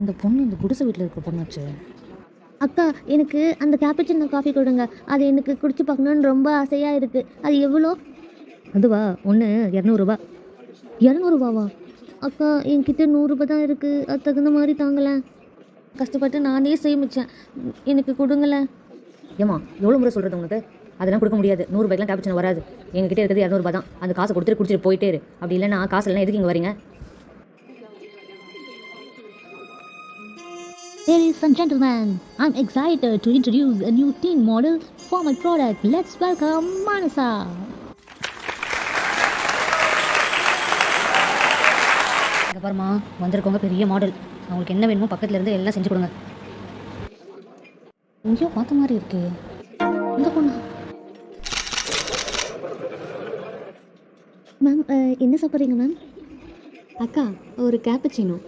இந்த பொண்ணு இந்த குடிசை வீட்டில் இருக்க பொண்ணாச்சு. அக்கா, எனக்கு அந்த கேப்புச்சினோ காஃபி கொடுங்க. அது எனக்கு குடிச்சு பார்க்கணுன்னு ரொம்ப ஆசையாக இருக்குது. அது எவ்வளோ? அதுவா? ஒன்று 200 ரூபா. 200 ரூபாவா? அக்கா, என்கிட்ட 100 ரூபா தான் இருக்குது. அது தகுந்த மாதிரி தாங்களேன். கஷ்டப்பட்டு நானே சேமிச்சேன். எனக்கு கொடுங்களேன். ஏம்மா எவ்வளோ முறை சொல்கிறது உனக்கு? அதெல்லாம் கொடுக்க முடியாது. 100 ரூபாய்க்குலாம் கேப்புச்சினோ வராது. எங்ககிட்ட இருக்கிறது 200 ரூபா தான். அந்த காசை கொடுத்துட்டு குடிச்சிட்டு போயிட்டே இரு. அப்படி இல்லைன்னா காசு இல்லைன்னா எதுக்கு இங்கே வரீங்க? Ladies and gentlemen, I'm excited to introduce a new teen model for my product. Let's welcome Manasa. இங்கே பாருமா, வந்திருக்கவங்க பெரிய மாடல். அவங்களுக்கு என்ன வேணுமோ பக்கத்தில் இருந்து எல்லாம் செஞ்சு கொடுங்க. எங்கேயோ பார்த்த மாதிரி இருக்கே. இந்த பொண்ணா? மேம், என்ன சாப்பிட்றீங்க மேம்? அக்கா, ஒரு கேப்புச்சினோ.